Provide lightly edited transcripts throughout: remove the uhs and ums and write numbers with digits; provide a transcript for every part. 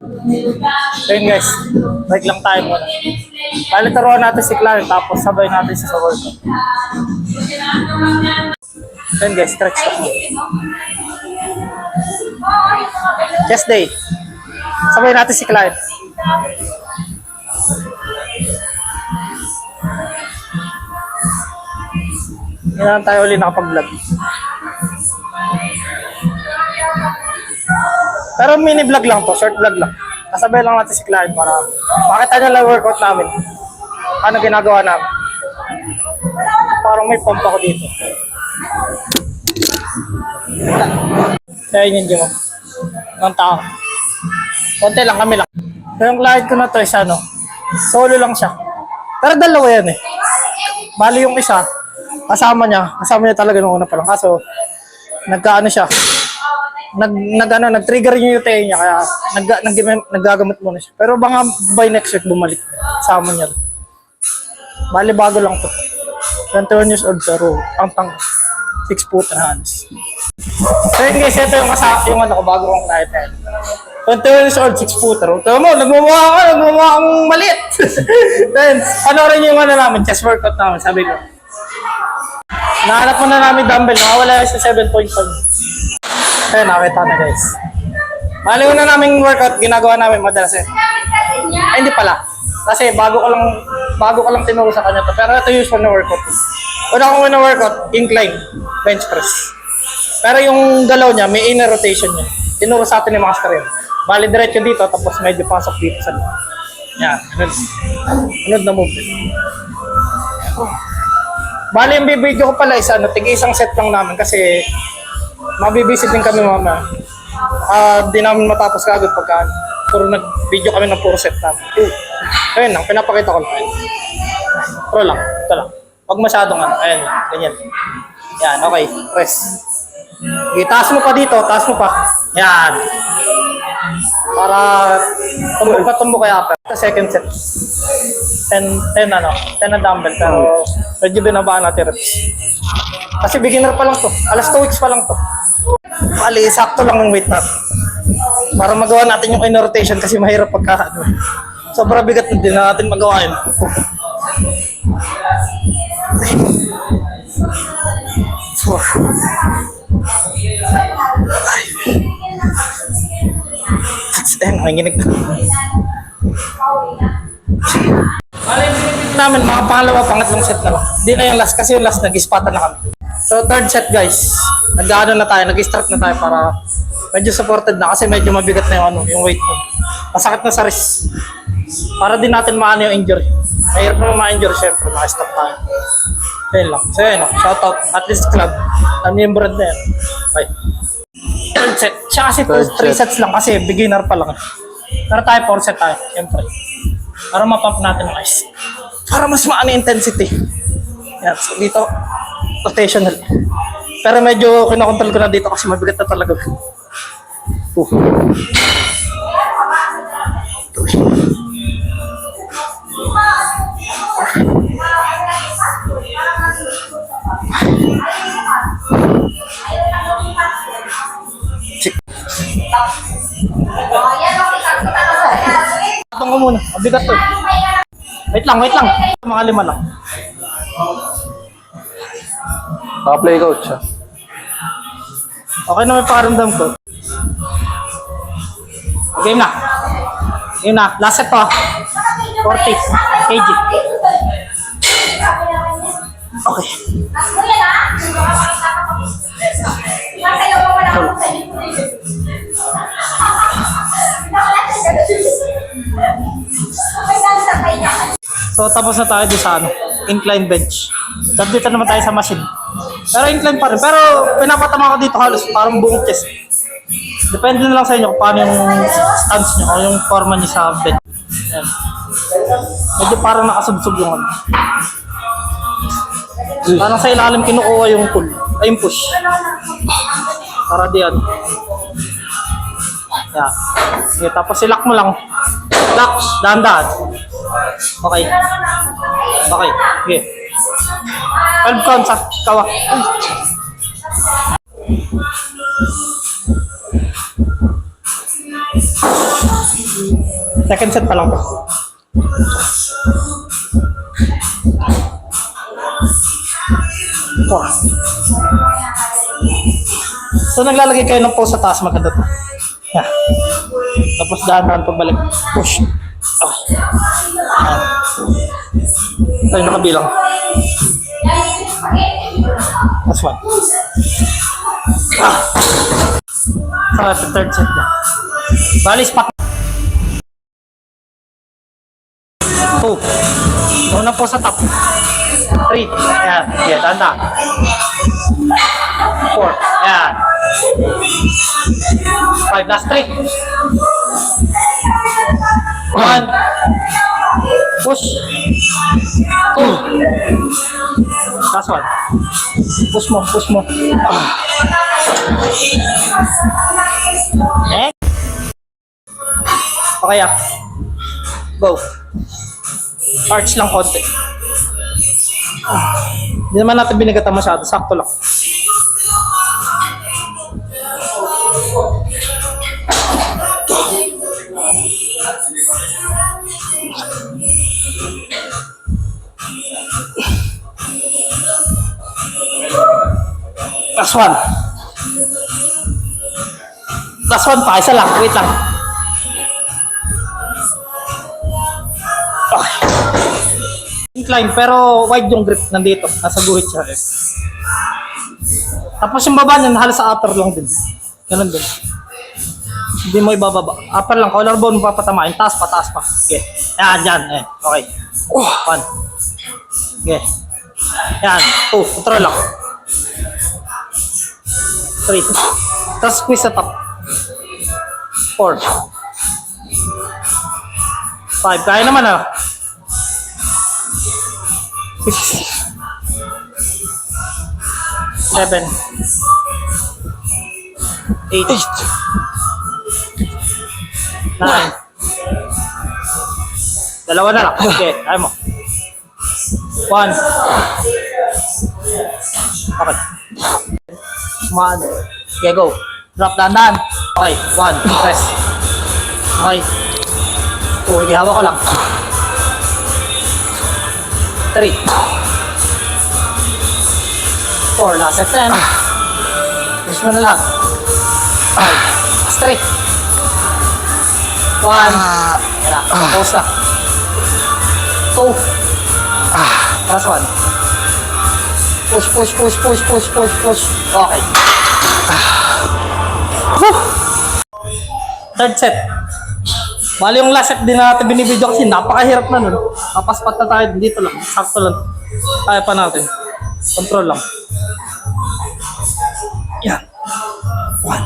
So yun guys, break lang tayo muna. Bali turuan natin si Clarence tapos sabay natin siya sa workout. So yun guys, stretch lang. Chest day. Sabay natin si Clarence. Hindi naman tayo ulit nakapag-vlog. Pero mini vlog lang to, short vlog lang. Kasabay lang natin si Clarence para makita niya lang workout namin. Ano ginagawa namin. Parang may pump ako dito. Kaya yun yung gym mo. Ang tao. Konti lang, kami lang. So yung client ko na to is ano, solo lang siya. Pero dalawa yan eh. Bali yung isa, kasama niya talaga nung una pa lang. Kaso, nagkaano siya, nag-trigger yung UTI niya, kaya naggagamot muna siya. Pero baka by next week bumalik, sama niya. Bali bago lang to. 21 years old pero ang 6 foot and hands. So yun guys, ito yung ano ko, bago kong client yan. 21 years old, 6 footer. Ito mo, nagmumukha kang maliit. Then, panoorin yung ano namin, chest workout namin, sabi ko. Nahanap mo na namin dumbbell, nakawala sa 7.5. Ayun, nakita na guys. Bali na namin workout, ginagawa namin madalas eh. Ay, hindi pala. Kasi bago ko lang tinuro sa kanya to. Pero ito usual na workout. Una kong na workout, incline, bench press. Pero yung galaw niya, may inner rotation niya. Tinuro sa atin yung mga screen. Bali diretso dito, tapos medyo pasok dito sa loob. Yan, sunod na movement. Bali yung bibidyo ko pala is ano, tig-isang set lang namin kasi mabibisit din kami mama. Di namin matapos kagad pagka puro nag-video kami ng puro set namin. Ayun lang, pinapakita ko lang. Pro lang, ito lang. Huwag masyadong ano, ayun, ganyan. Yan, okay, press. Okay, taas mo pa dito, taas mo pa. Yan. Para tumbok kaya pa. Second set. 10 na dumbbell pero medyo binabaan natin reps. Kasi beginner pa lang to. Alas 2 weeks pa lang to. Bali, sakto lang ng weight natin. Para magawa natin yung inner rotation kasi mahirap pagka ano. Sobrang bigat na din natin magawa yun. Nanginginig na. Bale, namin mga pangatlong set na lang. Hindi na yung last kasi yung last nag-ispatan na kami. So third set guys, nag-ano na tayo, nag-start na tayo para medyo supported na kasi medyo mabigat na yung weight mo. Masakit na sa wrist. Para din natin maano yung injury. Mahirap naman ma-injury syempre, maka-stop tayo. Ayun lang. So yun, shoutout, at least club. Ano yung brand na yan? Okay. Third set. Siya kasi 3 sets lang kasi beginner pa lang. Pero tayo 4 set tayo, syempre. Para mapump natin ang ice. Para mas maano intensity. Yan, so dito, rotational. Pero medyo kinakontrol ko na dito kasi mabigat na talaga. Atong ko muna, mabigat to. Wait lang. Mga 5 lang. Naka-play coach siya. Okay na may pakaramdam ko. Game na. Last set pa. 40 kg. Okay. So tapos na tayo sa incline bench. Dito naman tayo sa machine. Pero incline pa rin. Pero pinapatama ko dito halos parang buong chest. Depende na lang sa inyo kung paano yung stance nyo o yung forma nyo sa bench. Ayan. Medyo parang nakasubsub yung ano. Parang sa ilalim kinukuha yung pull. Ay yung push. Para diyan. Yeah. Okay, tapos i-lock mo lang. Lock, dahan-dahan. Okay. Okay. 12 counts sa kawak. Second set pa lang po. Four. So naglalagay kayo ng pose sa taas, maganda to. Yeah. Tapos dahan-dahan pagbalik. Push. Okay. Ayan. Ito yung nakabilang. That's one. So, third set na. Bali, spot. Two. Una po sa top. Three. Ayan. Yeah, tanda. Four. Ayan. Five. Last three. One. Push. Two. Last one. Push mo, push mo. Eh? Okay ah. Go. Arch lang konti. Hindi naman natin binigatan masyado. Sakto lang. Last one. Last one pa. Isa lang. Wait lang. Okay. Incline pero wide yung grip nandito. Nasa guhit siya. Tapos yung baba niyan halos sa upper lang din. Ganun din. Hindi mo ibababa. Upper lang. Collarbone mo papatamain. Taas pa, taas pa. Okay. Yan, dyan. Eh. Okay. One. Okay. Yan. Two. Control lang. Three. Tapos squeeze sa top. Four. Five. Kaya naman ah. Six. Seven. Eight. Nine. Dalawa na lang. Okay. Ayaw mo. One. Okay. One. Okay, go. Drop dandan. Okay. One. Press. Okay. Two. Okay, hawak ko lang. Three. Four. Last set 10. Push mo na lang. Five. Last three. One. Yan na. Pause na. Two. Last one. Push, push, push, push, push, push, push. Okay. Third set. Bali yung last set din natin binibidyo kasi napakahirap na nun. Kapaspat na tayo dito lang. Sakto lang. Kaya pa natin. Control lang. Yan. One.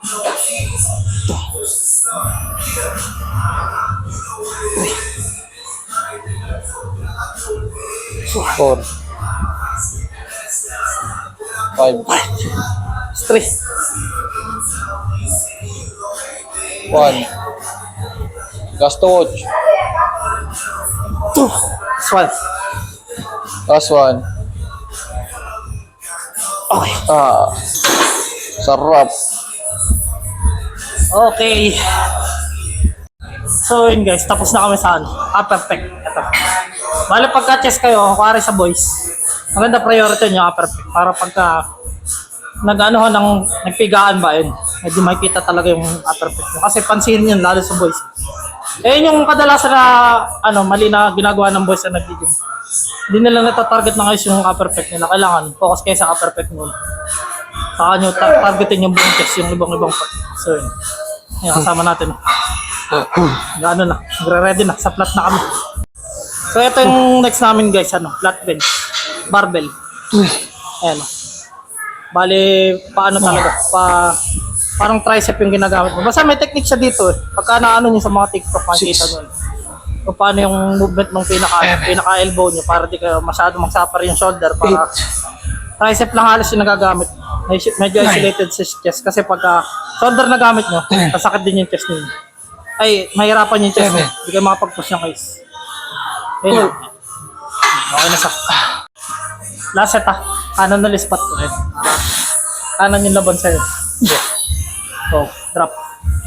Two. Three. Four. Five. Three. One. Last to watch. Two. One. Last one. Okay. Sarap. Okay. So yun guys, tapos na kami sa upper pec. Ito. Bale pagka-chest kayo, kuwari sa boys, maganda priority nyo upper pec para pagka nag-ano ng nagpigaan ba yun, medyo makikita talaga yung upper pec nyo. Kasi pansinin yun lalo sa boys. Eh yung kadalasan na mali na ginagawa ng boys na nag-gym. Hindi nila natatarget na kayo yung upper pec nila. Kailangan focus kayo sa upper pec nyo. Saka nyo targetin yung buong chest, yung ibang part. So yun. Yan, kasama natin. Gano na, ready na, sa flat na kami. So ito yung next namin guys, flat bench, barbell. Ayan. Bali, paano talaga, parang tricep yung ginagamit mo. Basta may technique siya dito eh. Pagka naano nyo sa mga TikTok, makikita nyo. Kung paano yung movement ng pinaka-elbow nyo para di kayo masyado magsuffer yung shoulder. Para tricep lang halos yung nagagamit. Medyo isolated sa chest kasi pagka shoulder na gamit nyo, kasakit din yung chest nyo. Ay, mahirapan yung chest nyo. Hindi kayo makapag-push ng case. Ayun. Okay na sa. Last set kanan na lispat ko eh. Kanan yung laban sa'yo. Yeah. So, drop.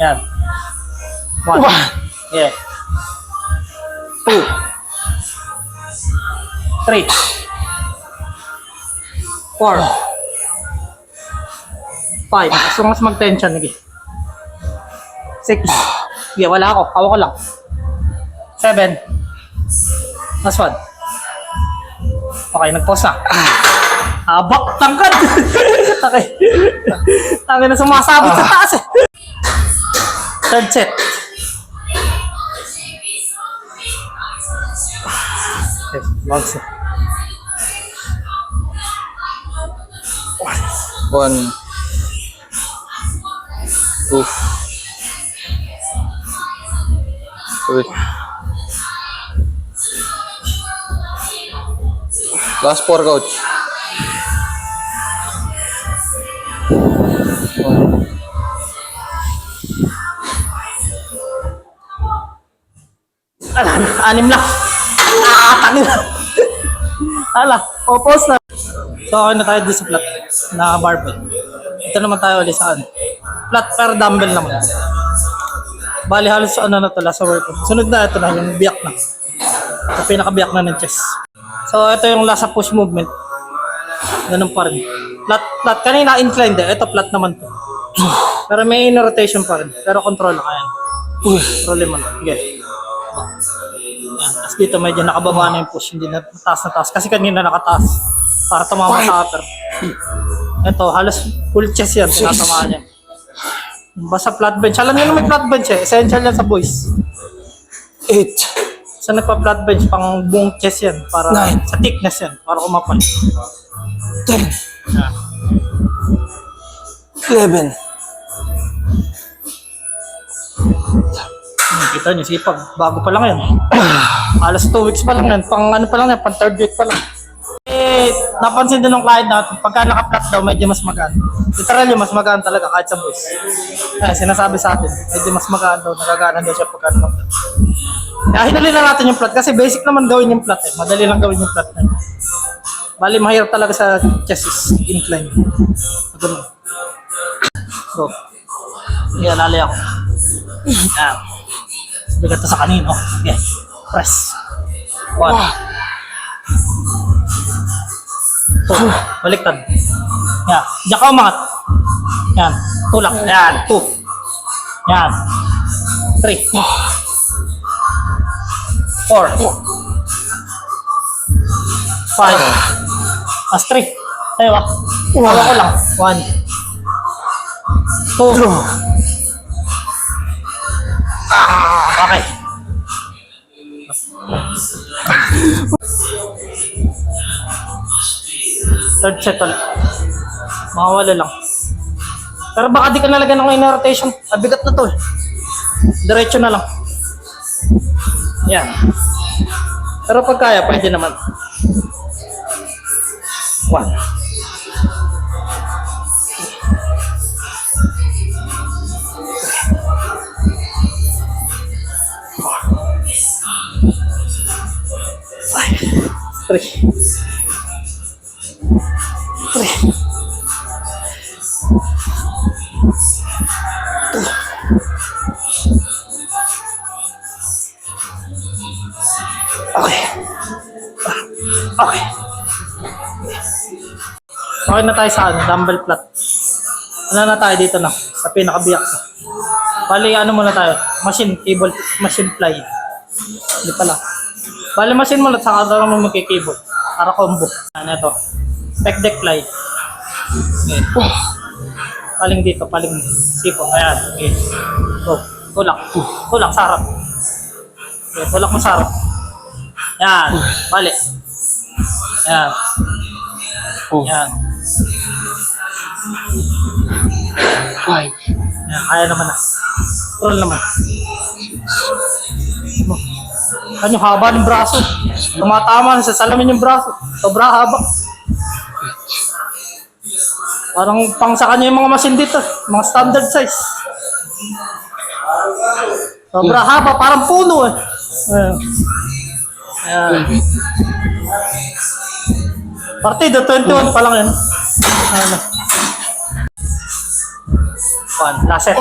Ayan. 1. Yeah. 2. 3. 4. 5. Gusto mas mag-tension lagi. 6. Yeah, wala ako. Hawak ko lang. 7. Last 1. Okay, nag-pause na. Abak, tangkad! Okay. Tangin na sumasabit sa taas eh. Third set. Okay, bounce na. 1, 2, 3. Last 4, coach. 1. Ala, 6 lang. Tangin na. Ala, pause na. So, okay na tayo dito sa flat na barbell. Ito naman tayo ulit sa ano. Flat pero dumbbell naman. Bali halos ano na to, last workout. Sunod na ito na, yung biyak na. Ito pinakabiyak na ng chest. So, ito yung last push movement. Ganun pa rin. Flat. Kanina incline din. Ito flat naman to. Pero may inner rotation pa rin. Pero control na kaya. Control mo na. Sige. Yan. Tapos dito medyo nakababa na yung push. Hindi na taas. Kasi kanina nakataas. Para tumama sa upper. Ito, halos full chest yan. Tinatamaan niya. Basta flat bench. Alam niyo na may flat bench eh. Essential yan sa boys. 8. Sa nagpa-flat bench, pang buong chest yan. Para sa thickness yan. Para kumapal. 10. Yan. 11. Kita niyo, sipag. Bago pa lang yan. Alas 2 weeks pa lang yan. Pang ano pa lang yan, pang 3rd week pa lang. Napansin din ng client natin, pagka naka-flat daw, medyo mas magaan. Literally, mas magaan talaga kahit sa boys. Sinasabi sa atin, medyo mas magaan daw, nagagana daw siya pagka naka-flat. Kaya hinali na natin yung flat kasi basic naman gawin yung flat eh. Madali lang gawin yung flat na yun. Bali, mahirap talaga sa chest is incline. Ganun. So, yan, lali ako. Yan. Bigat to sa kanino. Okay. Press. 1. 2. Baliktad. Yan. Diyan ka umangat. Yan. Tulak. Yan. 2. Yan. 3. 4. 5. Mas 3. Tayo ba? Hawa ko lang. 1. 2. Okay. Third set ulit. Makawala lang. Pero baka di ka nalagyan ng inner rotation. Bigat na to eh. Diretso na lang. Yan. Pero pag kaya, pwede naman. 1. 3. 3. 2. Okay. Okay. Okay na tayo sa ano, dumbbell flat. Ano na tayo dito na, sa pinakabiyak. Bali, ano muna tayo, machine fly. Hindi pala. Bali, machine muna, saka daw naman magkikable. Para combo. Ano ito? Pec deck fly. Okay. Paling dito, paling sipon. Ayan. Okay. Go. Tulak. Tulak, sarap. Okay, tulak mo sarap. Yan. Bali. Yan. Yan. 5. Yan. Kaya naman na. Roll naman. Ano, haba ng braso. Tumatama sa salamin yung braso. Sobra haba. Parang pang sa kanya yung mga machine dito. Mga standard size. Sobra haba. Parang puno eh. Ayan. Partido, 21 pa lang yan. Ayan. 1. Last set.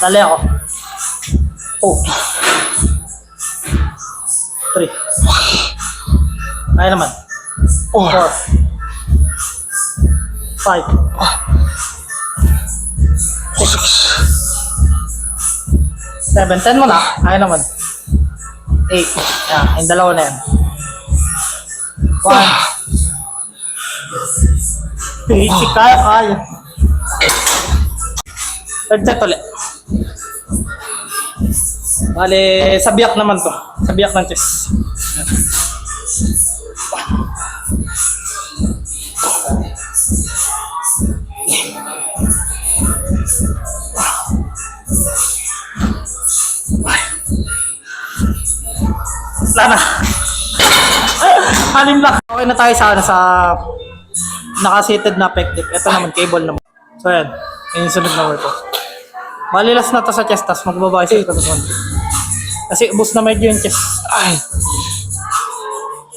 Lali ako. 3. Kaya naman. 4. 4. 5. 7. 10 mo na. Kaya naman. 8. Yan. Yung dalawa na yan. 1. Basic. Kaya. Third set ulit. Bale, sa biyak naman to. Sa biyak ng chest. Wala na. Alim lang. Okay na tayo sa naka-seated na pec deck. Ito naman, cable naman. So yan. Yan yung sunod na workout. Bali last na to sa chest, tas magbaba sa ito naman. Kasi ubos na medyo yung chest. Ay.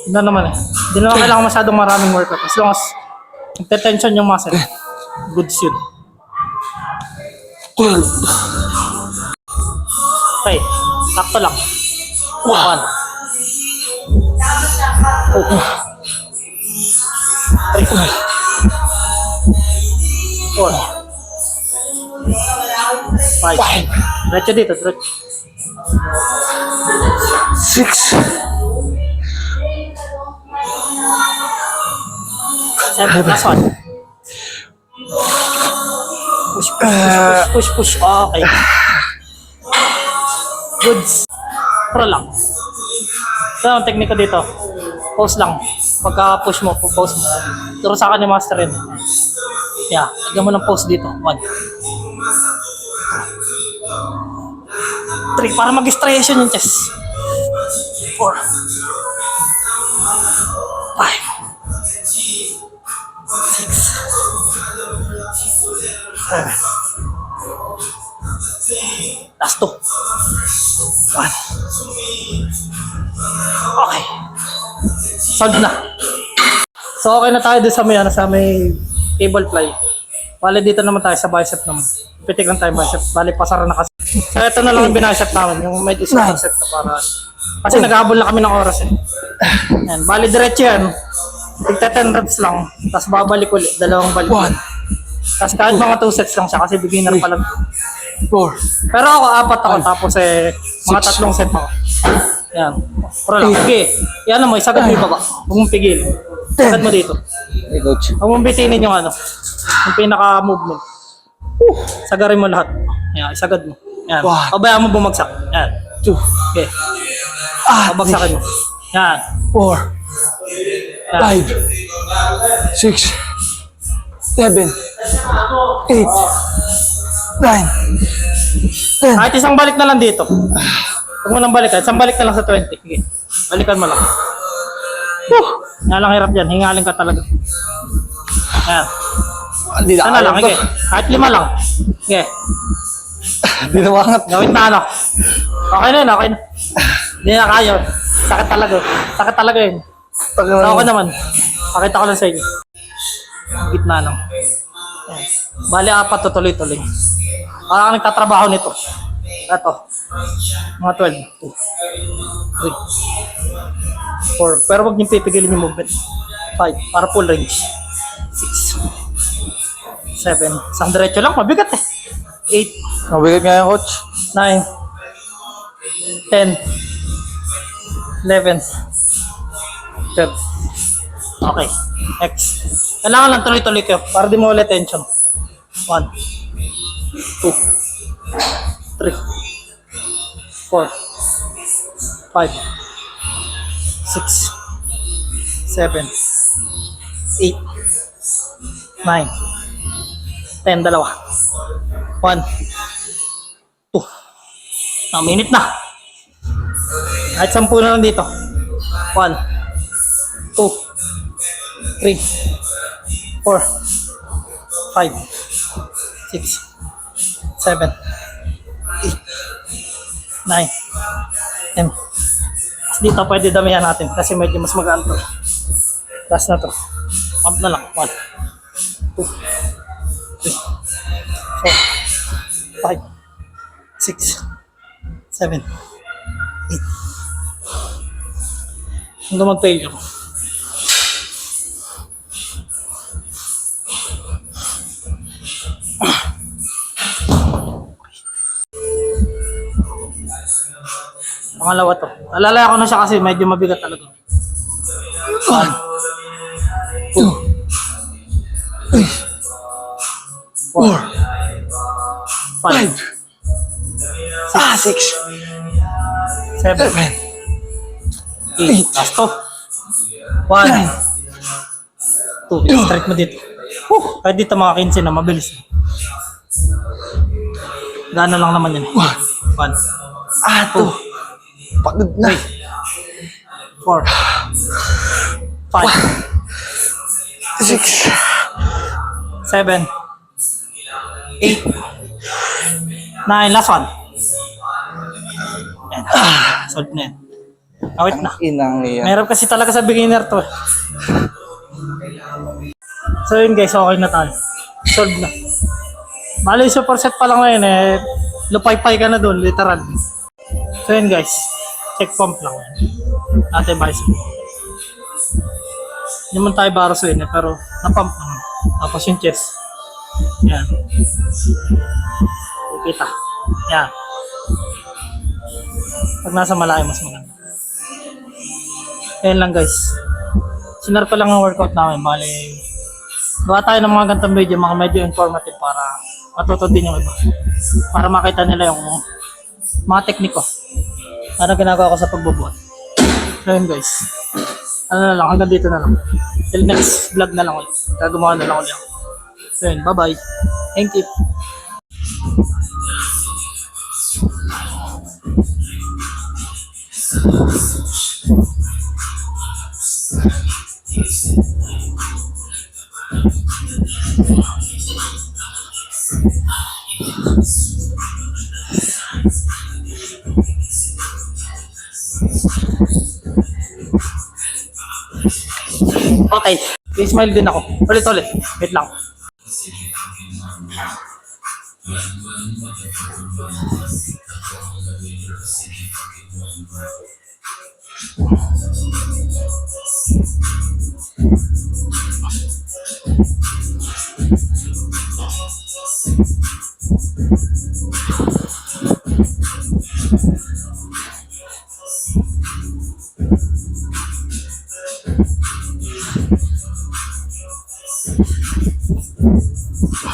Hindi naman eh. Hindi naman kailangan masyadong maraming workout. As long as nagte-tension yung muscle. Goods yun. 12. Okay. Sakto lang. 1. Oh. 3. 4. 5. Diretso dito, diretso. 6. 7. Last one. Push. Okay. Goods. Pro lang. Ito ang teknik ko dito. Pause lang. Pagka push mo, pause mo. Turo sa akin ni Master rin. Yeah, lagyan mo ng pause dito. 1. 3. Para mag-striation yung chest. 4. 5. 6. 7. Last 2. 1. Okay. Solved na. So okay na tayo doon sa may cable fly. Bale dito naman tayo sa bicep naman. Pitik lang tayo bicep. Bale pasara na kasi. So ito na lang yung binicep namin. Yung may isang set na para. Kasi naghahabol na kami ng oras eh. Yan. Bale diretso yan. Tigta 10 reps lang. Tapos babalik ulit. Dalawang balik. 1. Tapos kahit mga 2 sets lang siya kasi beginner pa lang. 4. Pero ako 4 ako tapos mga 3 set ako. Yan. Pro lang. Sige. Yan mo, isagad mo yung baba. Huwag mong pigil. Isagad mo dito. Hey, coach. Huwag mong bitinin yung yung pinaka-movement. Sagarin mo lahat. Yan, isagad mo. Yan. Wow. Pabayaan mo bumagsak. Yan. 2. Okay. Pabagsakin mo. Yan. 4. Yan. 5. 6. 7. 8. 9. 10. Kahit isang balik na lang dito. Huwag mo nang balikan. Isang balik na lang sa 20. Sige. Balikan mo lang. Nga lang hirap dyan. Hingalin ka talaga. Yan. Hindi na Sana lang. kaya to. Sige. Kahit 5 lang. Sige. Hindi na maangat. Gawin na Okay na yun. Okay na. Hindi na kaya. Sakit talaga. Sakit talaga yun. So ako naman. Pakita ko lang sa inyo. Gitna lang. Yan. Bali 4 tuloy-tuloy. Parang nagtatrabaho nito. Ito. Mga 12. 2. 3. 4. Pero huwag niyong pipigilin yung movement. 5. Para full range. 6. 7. Isang diretso lang. Mabigat eh. 8. Mabigat nga yung coach. 9. 10. 11. 12. Okay. Next. Kailangan lang tuloy-tuloy kayo para di mo ulit tension. 1. 2. 3. 4. 5. 6. 7. 8. 9. 10. Dalawa. 1. 2. Minute na. Kahit 10 na lang dito. 1. 2. 3. 4. 5. 6. 7. 8. 9. 10. Dito pwede damihan natin kasi medyo mas magaan to. Last na to. Pump na lang. 1. 2. 3. 4. 5. 6. 7. 8. Hanggang mag-failure. Pangalawa to. Alalaya ko na siya kasi medyo mabigat talaga. 1, 2, 4, 5, 6, 7, 8. Last to. 1, 2. Straight mo dito. Kahit dito mga 15 na mabilis. Gano'n lang naman yan. 1, 2, Pagod na. 4, 5, 6, 7, 8, 9, last one. Yan. Solve na yan. Awit na. Inang yan. Meron kasi talaga sa beginner to. So yun guys, okay na tayo. Solve na. Bali, superset pa lang ngayon eh. Lupay-pay ka na doon, literal. So yun guys, check pump lang. Ate bicep. Hindi man tayo baros yun eh, pero napump naman. Tapos yung chest. Yan. Kita. Yan. Pag nasa malayo, mas maganda. Ayan lang guys. Sinar pa lang ang workout namin. Bali, gawa tayo ng mga gantong video, mga medyo informative para matuto din yung iba. Para makita nila yung mga tekniko. Ano ginagawa ko sa pagbubuhat. So yun guys. Ano na lang, hanggang dito na lang. Till next vlog na lang ulit. Gagawa na lang ulit ako. So yun, bye bye. Thank you. Okay. I-smile din ako. Ulit. Wait lang.